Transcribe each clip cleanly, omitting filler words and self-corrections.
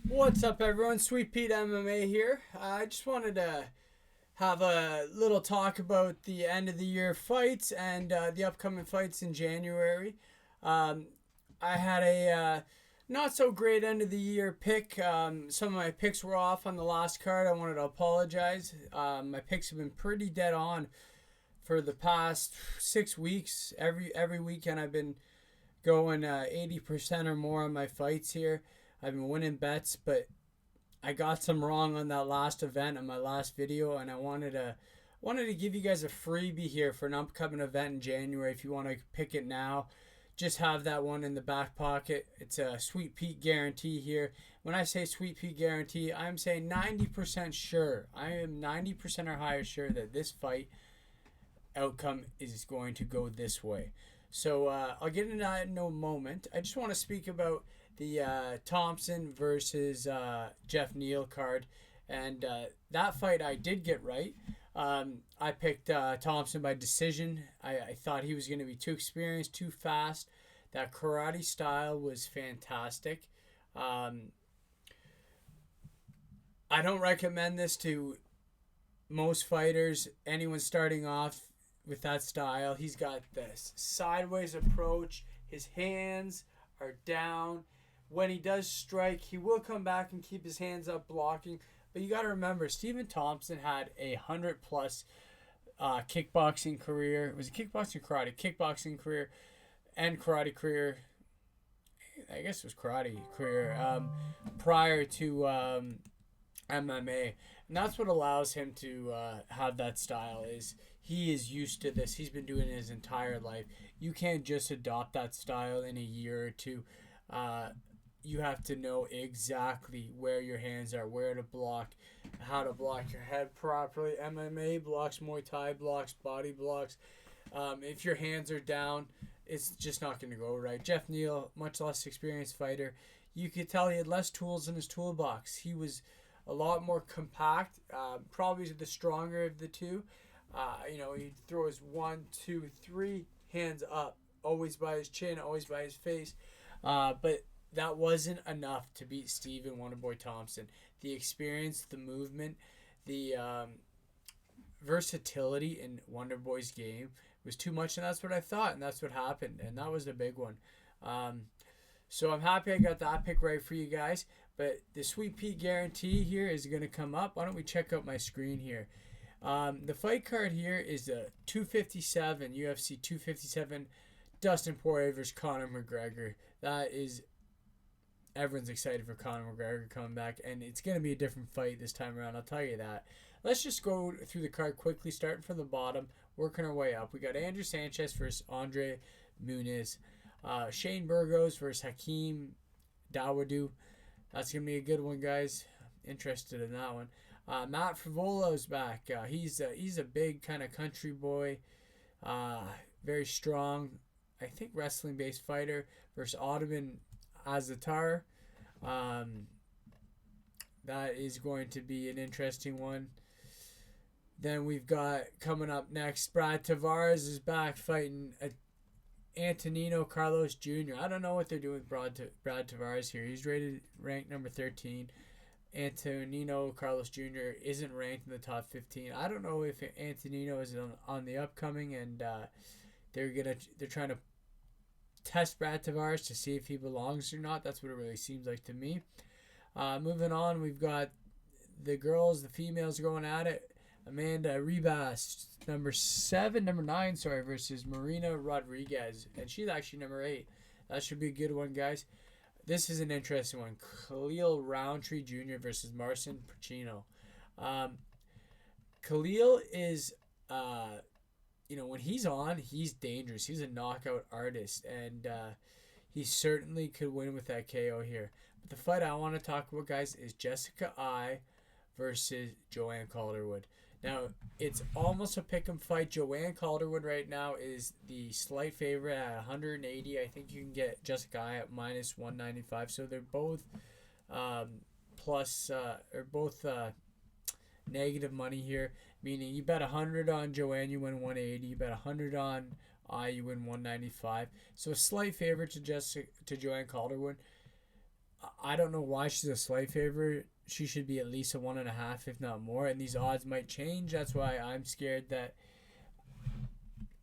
What's up, everyone? SweetPeteMMA here. I just wanted to have a little talk about the end of the year fights and the upcoming fights in January. Um, I had a not so great end of the year pick. Some of my picks were off on the last card. I wanted to apologize. My picks have been pretty dead on for the past 6 weeks. Every weekend I've been going 80% or more on my fights here. I've been winning bets, but I got some wrong on that last event on my last video, and I wanted to give you guys a freebie here for an upcoming event in January. If you want to pick it now, just have that one in the back pocket. It's a Sweet Pete guarantee here. When I say Sweet Pete guarantee, I'm saying 90% sure. I am 90% or higher sure that this fight outcome is going to go this way. So I'll get into that in a moment. I just want to speak about the Thompson versus Jeff Neal card. And that fight I did get right. I picked Thompson by decision. I thought he was going to be too experienced, too fast. That karate style was fantastic. I don't recommend this to most fighters, anyone starting off with that style. He's got this sideways approach. His hands are down. When he does strike, he will come back and keep his hands up blocking. But you got to remember, Stephen Thompson had a 100+ kickboxing career. Was it kickboxing or karate? Kickboxing career and karate career. I guess it was karate career prior to MMA. And that's what allows him to have that style. Is he is used to this. He's been doing it his entire life. You can't just adopt that style in a year or two. You have to know exactly where your hands are, where to block, how to block your head properly. MMA blocks, Muay Thai blocks, body blocks. If your hands are down, it's just not going to go right. Jeff Neal, much less experienced fighter. You could tell he had less tools in his toolbox. He was a lot more compact, probably the stronger of the two. He'd throw his 1, 2, 3 hands up, always by his chin, always by his face. But that wasn't enough to beat Stephen Wonderboy Thompson. The experience, the movement, the versatility in Wonderboy's game was too much, and that's what I thought, and that's what happened, and that was the big one. So I'm happy I got that pick right for you guys. But the Sweet Pete guarantee here is going to come up. Why don't we check out my screen here? The fight card here is the 257, UFC 257, Dustin Poirier versus Conor McGregor. That is, everyone's excited for Conor McGregor coming back, and it's going to be a different fight this time around, I'll tell you that. Let's just go through the card quickly, starting from the bottom, working our way up. We got Andrew Sanchez versus Andre Muniz. Shane Burgos versus Hakeem Dawodu. That's going to be a good one, guys. Interested in that one. Matt Frivolo's back. He's a big kind of country boy. Very strong, I think, wrestling-based fighter versus Ottoman Azatar. That is going to be an interesting one. Then we've got coming up next, Brad Tavares is back fighting Antonino Carlos Jr. I don't know what they're doing with Brad Tavares here. He's ranked number 13. Antonino Carlos Jr. isn't ranked in the top 15. I don't know if Antonino is on the upcoming, and they're trying to test Brad Tavares to see if he belongs or not. That's what it really seems like to me. Moving on, we've got the females going at it. Amanda Ribas, number 9, versus Marina Rodriguez. And she's actually number 8. That should be a good one, guys. This is an interesting one. Khalil Roundtree Jr. versus Marcin Pacino. Khalil is, when he's on, he's dangerous. He's a knockout artist. And he certainly could win with that KO here. But the fight I want to talk about, guys, is Jessica Eye versus Joanne Calderone. Now, it's almost a pick'em fight. Joanne Calderone right now is the slight favorite at 180. I think you can get Jessica Eye at minus 195. So they're both negative money here, meaning you bet 100 on Joanne, you win 180. You bet 100 on Eye, you win 195. So a slight favorite to Joanne Calderone. I don't know why she's a slight favorite. She should be at least a 1.5, if not more. And these odds might change. That's why I'm scared that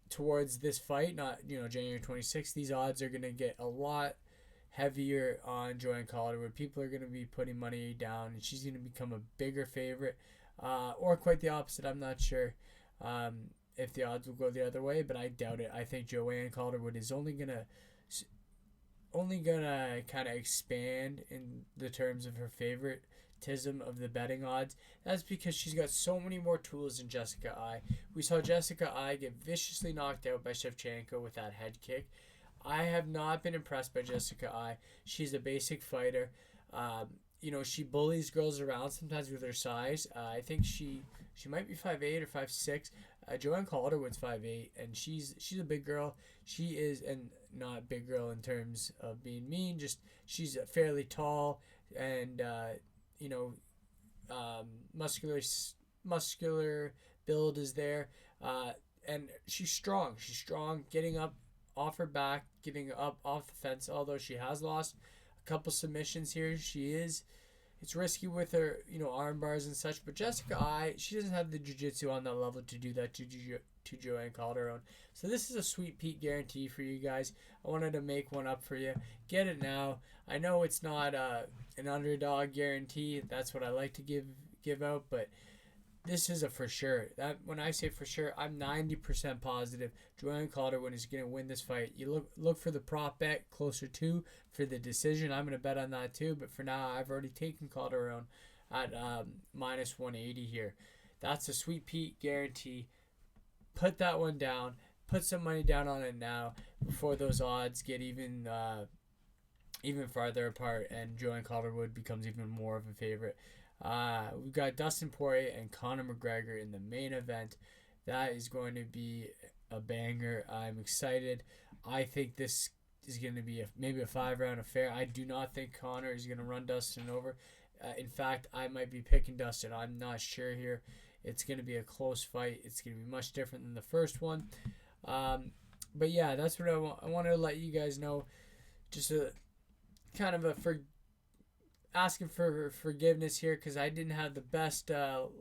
towards this fight, not January 26th, these odds are gonna get a lot heavier on Joanne Calderone. People are gonna be putting money down, and she's gonna become a bigger favorite, or quite the opposite. I'm not sure if the odds will go the other way, but I doubt it. I think Joanne Calderone is only gonna kind of expand in the terms of her favoritism of the betting odds. That's because she's got so many more tools than Jessica Ai. We saw Jessica Ai get viciously knocked out by Shevchenko with that head kick. I have not been impressed by Jessica Ai. She's a basic fighter. She bullies girls around sometimes with her size. I think she might be 5'8" or 5'6". Joanne Calderone's 5'8", and she's a big girl. She is, and not big girl in terms of being mean. Just she's fairly tall, and muscular build is there, and she's strong. She's strong, getting up off her back, getting up off the fence. Although she has lost a couple submissions here, it's risky with her, arm bars and such. But Jessica Ai, she doesn't have the jiu-jitsu on that level to do that to Joanne Calderone. So this is a Sweet Pete guarantee for you guys. I wanted to make one up for you. Get it now. I know it's not an underdog guarantee. That's what I like to give out, but this is a for sure. That when I say for sure, I'm 90% positive Joanne Calderone is going to win this fight. You look for the prop bet closer to for the decision. I'm going to bet on that too, but for now, I've already taken Calderone at minus 180 here. That's a Sweet Pete guarantee. Put that one down. Put some money down on it now before those odds get even farther apart and Joanne Calderone becomes even more of a favorite. We've got Dustin Poirier and Conor McGregor in the main event. That is going to be a banger. I'm excited. I think this is going to be maybe a 5-round affair. I do not think Conor is going to run Dustin over. In fact, I might be picking Dustin. I'm not sure here. It's going to be a close fight. It's going to be much different than the first one. But yeah, that's what I want to let you guys know. Just a kind of asking for forgiveness here because I didn't have the best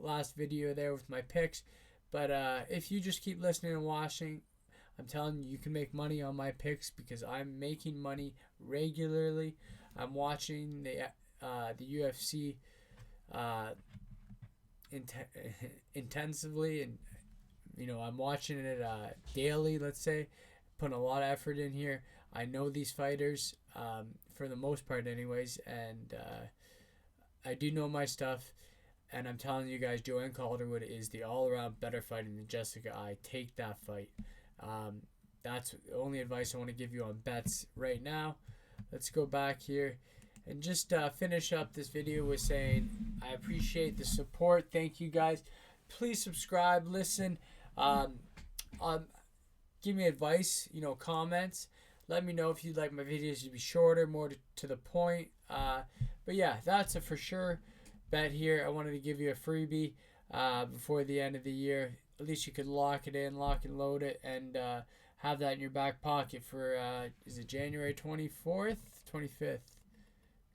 last video there with my picks. But if you just keep listening and watching, I'm telling you, you can make money on my picks because I'm making money regularly. I'm watching the UFC intensively, and I'm watching it daily. Let's say, putting a lot of effort in here. I know these fighters for the most part, anyways, and I do know my stuff. And I'm telling you guys, Joanne Calderone is the all-around better fighter than Jessica Ai. Take that fight. That's the only advice I want to give you on bets right now. Let's go back here and just finish up this video with saying I appreciate the support. Thank you guys. Please subscribe, listen, give me advice, comments. Let me know if you'd like my videos to be shorter, more to the point. But yeah, that's a for sure bet here. I wanted to give you a freebie before the end of the year. At least you could lock it in, lock and load it, and have that in your back pocket for, is it January 24th? 25th?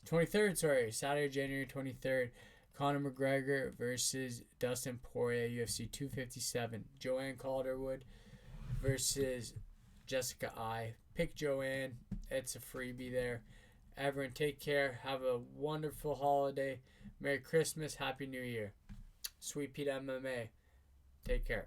23rd, sorry. Saturday, January 23rd. Conor McGregor versus Dustin Poirier, UFC 257. Joanne Calderone versus Jessica Ai. Pick Joanne. It's a freebie there. Everyone, take care. Have a wonderful holiday. Merry Christmas. Happy New Year. SweetPeteMMA. Take care.